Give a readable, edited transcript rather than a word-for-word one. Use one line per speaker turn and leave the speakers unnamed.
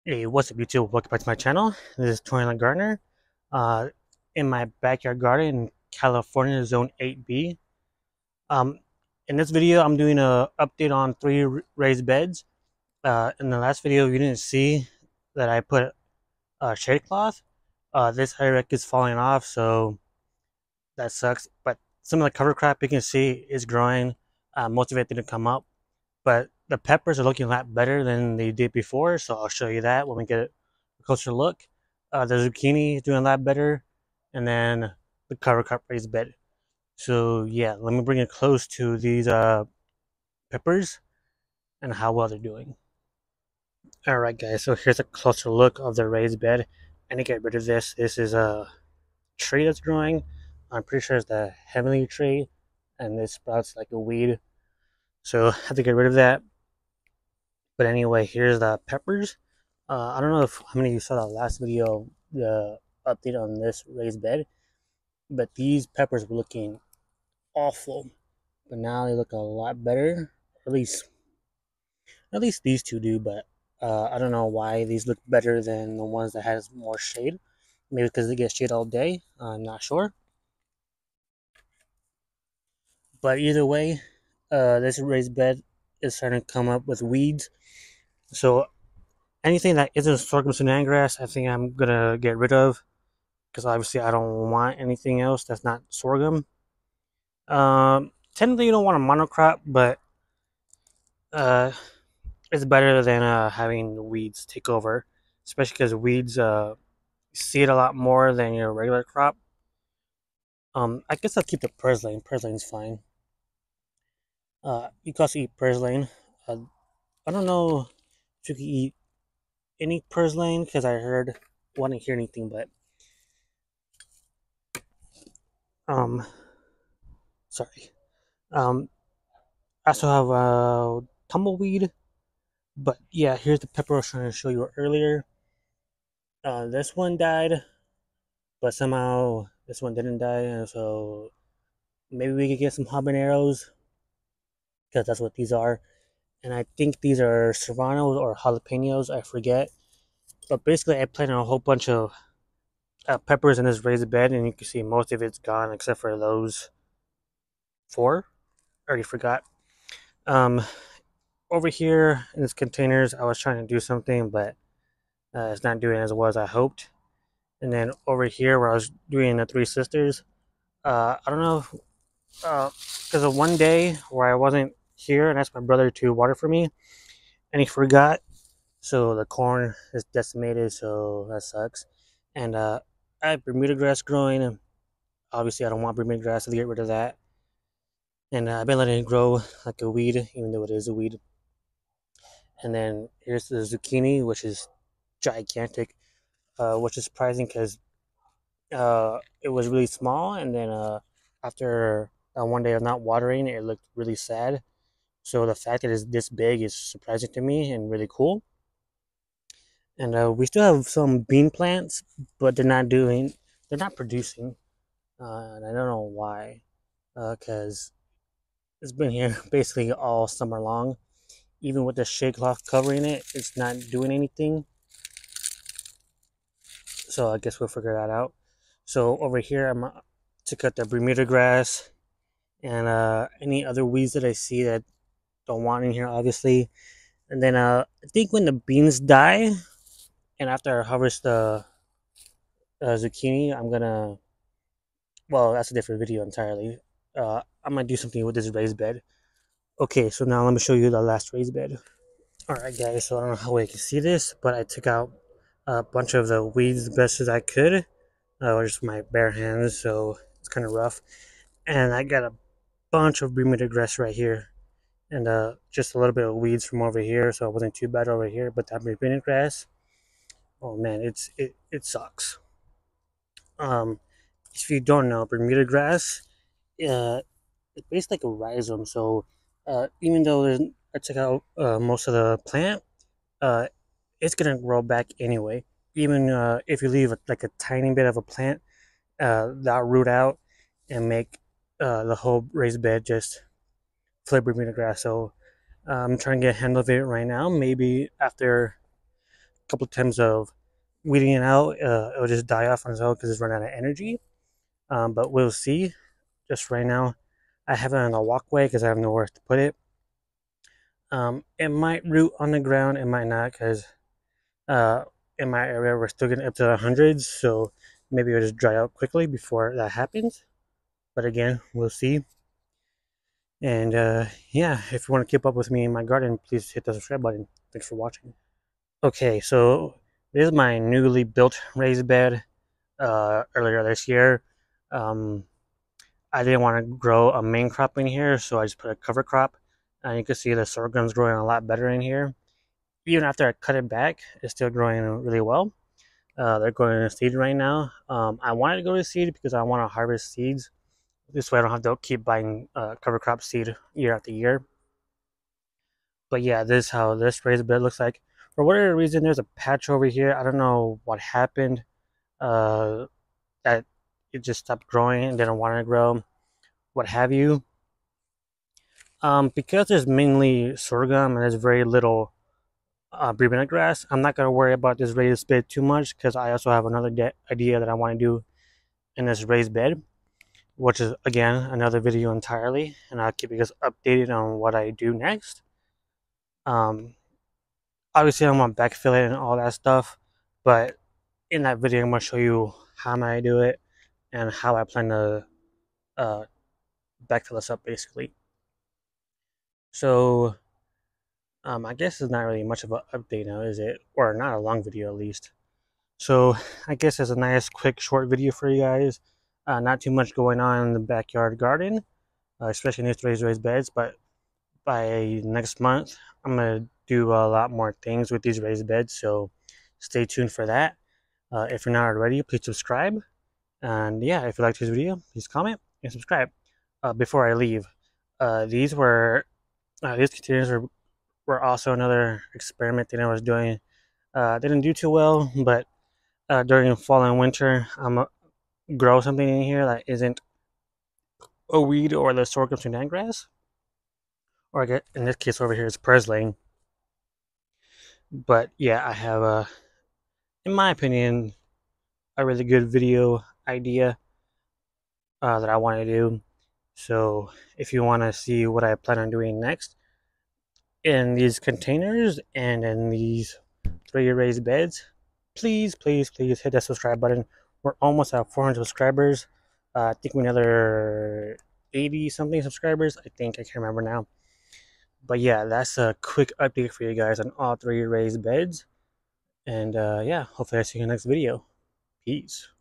Hey, what's up YouTube? Welcome back to my channel. This is Toyland Gardener. Uh, in my backyard garden in California, Zone 8B. Um, in this video, I'm doing a update on three raised beds. In the last video, you didn't see that I put a shade cloth. This hierarchy is falling off, so that sucks. But some of the cover crop you can see is growing. Most of it didn't come up, but the peppers are looking a lot better than they did before, so I'll show you that when we get a closer look. The zucchini is doing a lot better, and then the cover crop raised bed. So yeah, let me bring it close to these peppers and how well they're doing. All right, guys. So here's a closer look of the raised bed. And to get rid of this, this is a tree that's growing. I'm pretty sure it's the heavenly tree, and it sprouts like a weed. So I have to get rid of that. But anyway, here's the peppers. I don't know if how many of you saw the last video, the update on this raised bed, but these peppers were looking awful. But now they look a lot better. At least these two do. But I don't know why these look better than the ones that has more shade. Maybe because they get shade all day. I'm not sure. But either way, this raised bed is starting to come up with weeds. So anything that isn't sorghum Sudan grass, I think I'm gonna get rid of because obviously I don't want anything else that's not sorghum. Technically you don't want a monocrop, but uh, it's better than having the weeds take over, especially because weeds seed a lot more than your regular crop. I guess I'll keep the purslane. Purslane's fine. You can also eat purslane. Uh, I don't know if you can eat any purslane because I heard, well, I didn't hear anything, but um, sorry. I also have tumbleweed. But yeah, here's the pepper I was trying to show you earlier. This one died, but somehow this one didn't die, and so maybe we could get some habaneros because that's what these are. And I think these are serranos or jalapenos, I forget. But basically, I planted a whole bunch of peppers in this raised bed, and you can see most of it's gone except for those four. I already forgot. Um, Over here in these containers, I was trying to do something, but it's not doing as well as I hoped. And then over here where I was doing the Three Sisters, I don't know, because of one day where I wasn't here and asked my brother to water for me, and he forgot, so the corn is decimated, so that sucks. And I have Bermuda grass growing, and obviously I don't want Bermuda grass, so to get rid of that. And I've been letting it grow like a weed, even though it is a weed. And then here's the zucchini, which is gigantic, which is surprising because it was really small, and then after one day of not watering, it looked really sad. So the fact that it's this big is surprising to me and really cool. And we still have some bean plants, but they're not producing, and I don't know why, because it's been here basically all summer long. Even with the shade cloth covering it, it's not doing anything. So I guess we'll figure that out. So over here, I'm to cut the Bermuda grass and any other weeds that I see that don't want in here, obviously. And then I think when the beans die, and after I harvest the zucchini, I'm gonna. Well, that's a different video entirely. I'm gonna do something with this raised bed. Okay, so now let me show you the last raised bed. All right, guys. So I don't know how well you can see this, but I took out a bunch of the weeds the best as I could, with just my bare hands, so it's kind of rough. And I got a bunch of Bermuda grass right here, and just a little bit of weeds from over here, so it wasn't too bad over here. But that Bermuda grass, oh man, it sucks. Um, if you don't know, Bermuda grass, uh, it's basically like a rhizome. So even though I took out most of the plant, uh, it's gonna grow back anyway. Even if you leave like a tiny bit of a plant, that'll root out and make the whole raised bed just full of Bermuda grass. So I'm trying to get a handle of it right now. Maybe after couple times of weeding it out, it'll just die off on its own because it's running out of energy. But we'll see. Just right now, I have it on a walkway because I have nowhere to put it. It might root on the ground, it might not, because uh, in my area we're still getting up to the hundreds, so maybe it'll just dry out quickly before that happens. But again, we'll see. And yeah, if you want to keep up with me in my garden, please hit the subscribe button. Thanks for watching. Okay, so this is my newly built raised bed earlier this year. Um, I didn't want to grow a main crop in here, so I just put a cover crop. And you can see the sorghum's growing a lot better in here. Even after I cut it back, it's still growing really well. They're going to seed right now. I wanted to go to seed because I want to harvest seeds. This way I don't have to keep buying cover crop seed year after year. But yeah, this is how this raised bed looks like. For whatever reason, there's a patch over here. I don't know what happened. Uh, that it just stopped growing and didn't want to grow, what have you. Because there's mainly sorghum and there's very little Brie Bennett grass, I'm not going to worry about this raised bed too much because I also have another idea that I want to do in this raised bed, which is again another video entirely, and I'll keep you guys updated on what I do next. Obviously I'm gonna backfill it and all that stuff, but in that video I'm gonna show you how I do it and how I plan to uh, backfill this up basically. So I guess it's not really much of an update now, is it? Or not a long video at least. So I guess it's a nice quick short video for you guys. Not too much going on in the backyard garden, especially in these raised beds, but by next month I'm gonna do a lot more things with these raised beds, so stay tuned for that. If you're not already, please subscribe, and yeah, if you liked this video, please comment and subscribe. Before I leave, these containers were also another experiment that I was doing. Didn't do too well, but during fall and winter I'm gonna grow something in here that isn't a weed or the sorghum Sudan grass, or I get in this case over here is purslane. But yeah, I have in my opinion, a really good video idea that I want to do. So if you want to see what I plan on doing next in these containers and in these 3 raised beds, please hit that subscribe button. We're almost at 400 subscribers. I think we need another 80 something subscribers. I think, I can't remember now. But yeah, that's a quick update for you guys on all 3 raised beds. And yeah, hopefully I see you in the next video. Peace.